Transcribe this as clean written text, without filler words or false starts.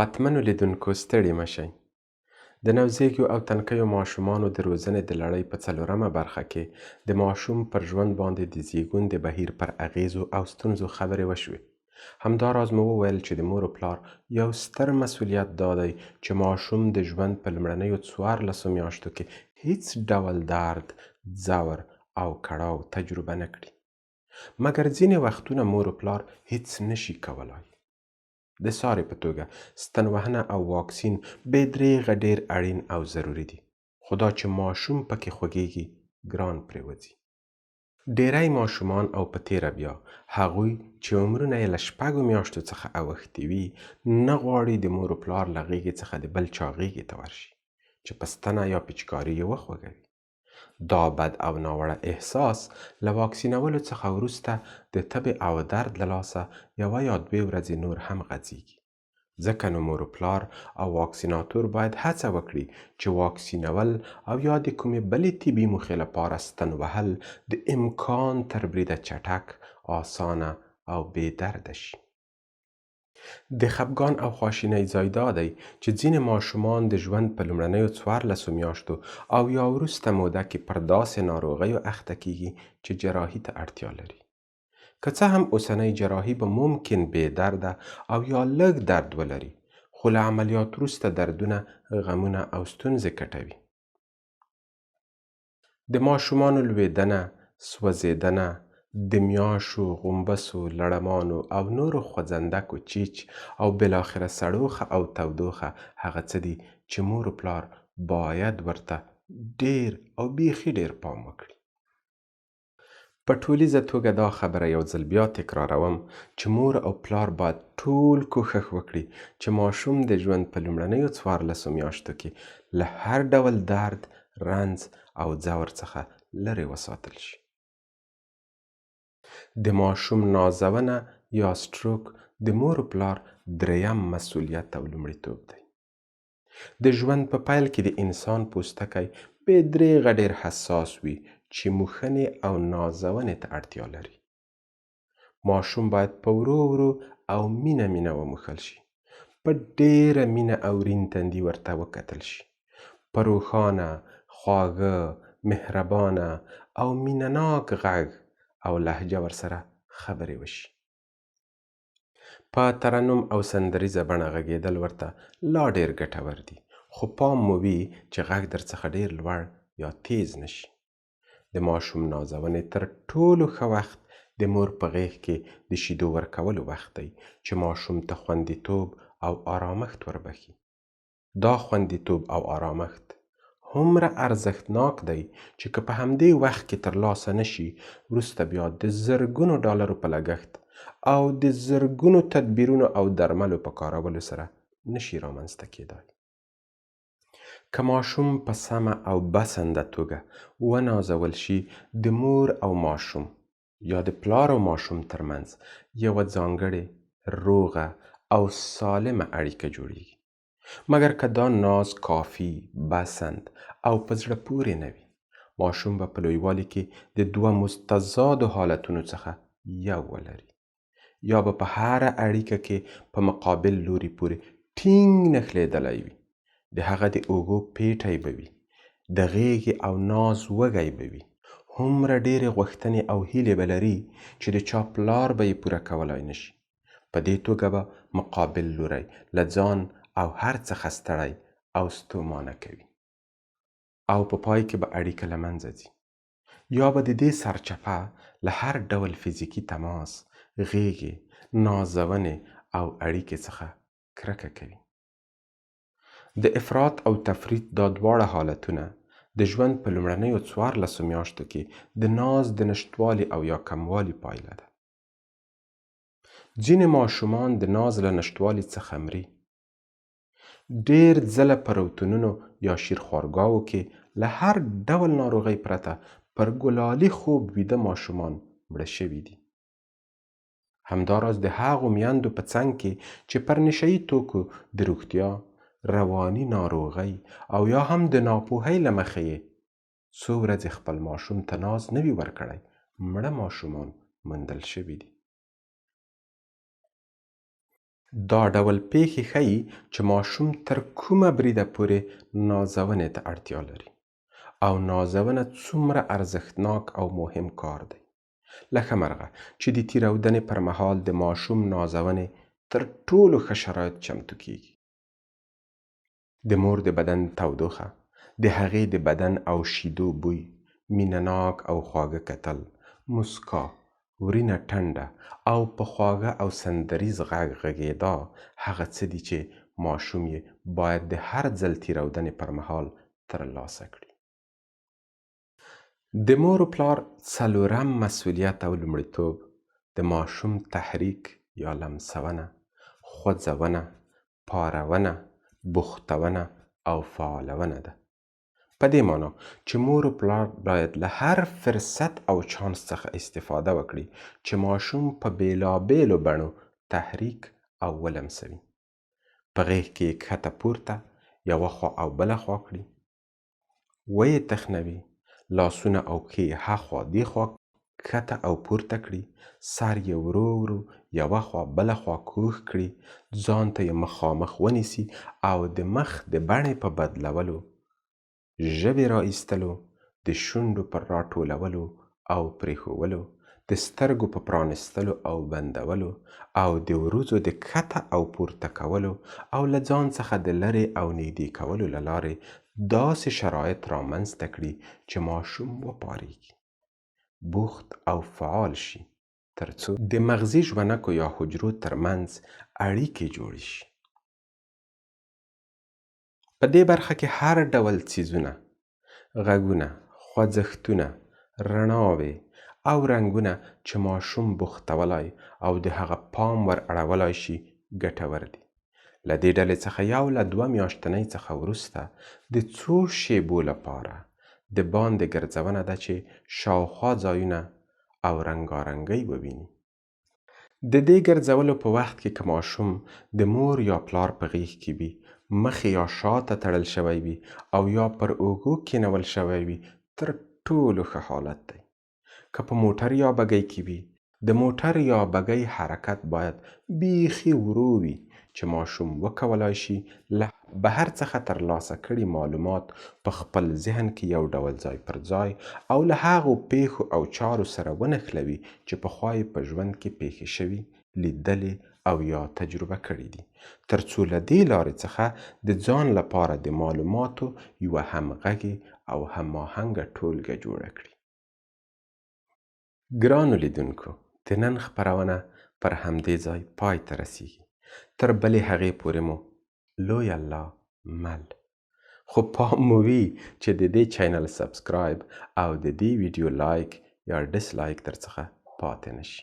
پتمنو لیدونکو ستړي مه شئ. د نوزیږو او تنکیو ماشومانو د روزنې د لړۍ په 4مه برخه کې د ماشوم پر ژوند باندې د زیږون د بهیر پر اغیزو او ستونزو خبرې وشوې. همداراز مو وویل چې د مور و پلار یو ستر مسؤلیت دا دی چې ماشوم د ژوند په لومړنیو 14 میاشتو کې هیڅ ډول درد، ځور او کړاو تجربه نه کړي. مګر ځینې وختونه مور و پلار هیڅ نشي کولای. د ساري په توګه ستنوهنه او واکسین بې دریغه ډیر اړین او ضروري دي، خو دا چې ماشوم پکې خوږیږي ګران پرېوځي. ډیری ماشومان او په تیره بیا هغوی چې عمرونه یې له 6 میاشتو څخه اوښتي وي نه غواړي د مور و پلار له غېږې څخه د بل چا غېږې ته ورشي چې په ستنه یا پیچکاري یې وخوږوي. دا بد او ناوړه احساس له واکسینولو څخه وروسته د تبې او درد له لاسه یوه یا 2 ورځې نور هم غځېږي. ځکه نو مور و پلار او واکسیناتور باید هڅه وکړي چې واکسینول او یا د کومې بلې طبي موخې لپاره ستن وهل د امکان تر بریده چټک، اسانه او بې درده شي. د خفګان او خواشینۍ ځای دا دی چې ځینې ماشومان د ژوند په لومړنیو 14 میاشتو او یا وروسته موده کې پر داسې ناروغیو اخته کیږي چې جراحي ته اړتیا لري. که څه هم اوسنۍ جراحي به ممکن بې درده او یا لږ درد ولري، خو له عملیات وروسته دردونه، غمونه او ستونزې کټوي. د ماشومانو لویدنه، سوځېدنه، د میاشو، غومبسو، لړمانو او نورو خوځندکو چیچ او بالاخره سړوخه او تودوخه هغه څه دي چې مور و پلار باید ورته ډیر او بیخي ډیر پام وکړي. په ټولیزه توګه دا خبره یو ځل بیا تکراروم چې مور او پلار باید ټول کوښښ وکړي چې ماشوم د ژوند په لومړنیو 14 میاشتو کې له هر ډول درد، رنځ او ځور څخه لرې وساتل شي. د ماشوم نازونه یا سټروک د مور و پلار دریم مسؤلیت او لومړیتوب دی. د ژوند په پیل کې د انسان پوستکی بې دریغه ډیر حساس وي چې موښنې او نازونې ته اړتیا لري. ماشوم باید په ورو ورو او مینه وموښل شي. په ډیره مینه او رین تندي ورته وکتل شي. په روښانه، خواږه، مهربانه او مینه‌ناک غږ او لهجه ورسره خبرې وشي. په ترنم او سندریزه بڼه غږېدل ورته لا ډیر ګټور دي، خو پام مو وي چې غږ درڅخه ډیر لوړ یا تیز نشي. د ماشوم نازونې تر ټولو ښه وخت د مور په غېږ کې د شیدو ورکولو وخت دی چې ماشوم ته خوندیتوب او آرامښت وربخي. دا خوندیتوب او آرامښت هومره ارزښتناک دی چې که په همدې وخت کې ترلاسه نشي، وروسته بیا د زرګونو ډالرو په لګښت او د زرګونو تدبیرونو او درملو په کارولو سره نشي رامنځته کېدای. که ماشوم په سمه او بسنده توګه ونازول شي، د مور او ماشوم یا د پلار او ماشوم ترمنځ یوه ځانګړې، روغه او سالمه اړیکه جوړیږي. مګر که دا ناز کافي، بسند او په زړه پورې نه وي، ماشوم به په لویوالي کې د 2 مستضادو حالتونو څخه یو ولري. یا به په هره اړیکه کې په مقابل لوري پورې ټینګ نښلېدلی وي. د هغه د اوږو پیټی به وي. د غېږې او ناز وږی به وي. هومره ډېرې غوښتنې او هیلې به لري چې د چا پلار به یې پوره کولی نشي. په دې توګه به مقابل لوری له ځان او هر څخه ستړی او ستومانه کوي. او په پای کې به اړیکه له منځه ځي. یا به د دې سرچپه له هر ډول فزیکي تماس، غېږې، نازونې او اړیکې څخه کرکه کوي. د افراط او تفریط دا دواړه حالتونه د ژوند په لومړنیو 14 میاشتو کې د ناز د نشتوالي او یا کموالي پایله ده. ځینې ماشومان د ناز له نشتوالي څخه مري. ډیر ځله په روغتونونو یا شیرخوارګاوو کې له هر ډول ناروغۍ پرته پر ګلالي خوب ویده ماشومان مړه شوي دي. همداراز د هغو میندو په څنګ کې چې پر نشه یي توکو د روغتیا، رواني ناروغۍ او یا هم د ناپوهۍ له مخې یې څو ورځې خپل ماشوم ته ناز نه وي ورکړی، مړه ماشومان موندل شوي دي. دا ډول پیښې ښیي چې ماشوم تر کومه بریده پورې نازونې ته اړتیا لري او نازونه څومره ارزښتناک او مهم کار دی. له ښه مرغه چې د تیرودنې پر مهال د ماشوم نازونې تر ټولو ښه شرایط چمتو کیږي. د مور د بدن تودوخه، د هغې د بدن او شیدو بوی، مینه‌ناک او خواږه کتل، مسکا، ورینه ټنډه او په خواږه او سندریز غږ غږېدا هغه څه دي چې ماشوم یې باید د هر ځل تیرودنې پر مهال ترلاسه کړي. د مور و پلار څلورم مسؤلیت او لومړیتوب د ماشوم تحریک یا لمسونه، خوځونه، پارونه، بوختونه او فعالونه ده. په دې معنی چې مور و پلار باید له هر فرصت او چانس څخه استفاده وکړي چې ماشوم په بیلابیلو بڼو تحریک او ولمسوي. په غېږ کې یې کښته پورته، یوه خوا او بله خوا کړي، ویې تخنوي، لاسونه او پښې یې هخوا دېخوا کښته او پورته کړي، سر یې ورو ورو یوه خوا بله خوا کوږ کړي، ځان ته یې مخامخ ونیسي او د مخ د بڼې په بدلولو، ژبې را ایستلو، د شونډو پر راټولولو او پرېښولو، د سترګو په پرانیستلو او بندولو او د وروځو د کښته او پورته کولو او له ځان څخه د لرې او نږدې کولو له لارې داسې شرایط رامنځته کړي چې ماشوم وپارېږي، بوخت او فعال شي، ترڅو د مغزي ژونکو یا حجرو ترمنځ اړیکې جوړې شي. په دې برخه کې هر ډول څیزونه، غږونه، خوځښتونه، رڼاوې او رنګونه چې ماشوم بوختولی او د هغه پام ور اړولی شي ګټور دي. له دې ډلې څخه یو له 2 میاشتنۍ څخه وروسته د څو شیبو لپاره د باندې ګرځونه ده چې شاوخوا ځایونه او رنګارنګۍ وویني. د دې ګرځولو په وخت کې که ماشوم د مور یا پلار په غېږ کې وي، مخې یا شاته تړل شوی وي او یا پر اوږو کېنول شوی وي، تر ټولو ښه حالت دی. که په موټر یا بګۍ کې وي، د موټر یا بګۍ حرکت باید بیخي ورو وي چې ماشوم وکولای شي له بهر څخه ترلاسه کړي معلومات په خپل ذهن کې یو ډول ځای پر ځای او له هغو پیښو او چارو سره ونښلوي چې پخوا یې په ژوند کې پیښې شوي، لیدلې او یا تجربه کړي دي، ترڅو له دې لارې څخه د ځان لپاره د معلوماتو یوه همغږې او هماهنګه ټولګه جوړه کړي. ګرانو لیدونکو، د نن خپرونه پر همدې ځای پای ته رسیږي. تر بلې هغې پورې مو لوی الله مل. خو پام مو وي چې د دې چینل سبسکرایب او د دې ویډیو لایک یا ډسلایک در څخه پاتې نشي.